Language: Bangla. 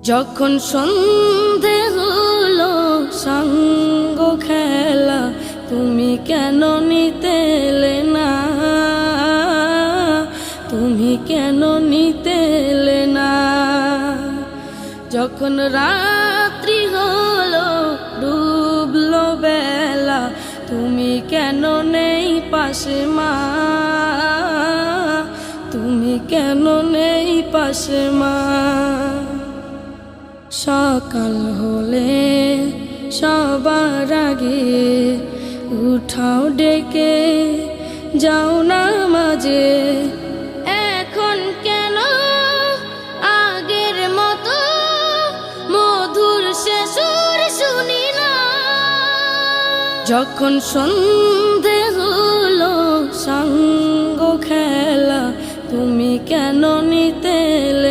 যখন সন্ধে হলো সঙ্গ খেলা, তুমি কেন নিতে এলে না? তুমি কেন নিতে এলে না? যখন রাত্রি হলো ডুবলো বেলা, তুমি কেন নেই পাশে মা? তুমি কেন নেই পাশে মা? সকাল হলে সবার আগে উঠাও ডেকে যাও নামাজে। এখন কেন আগের মতো মধুর সে সুর শুনি না? যখন সন্ধে হলো সঙ্গ খেলা, তুমি কেন নিতে এলে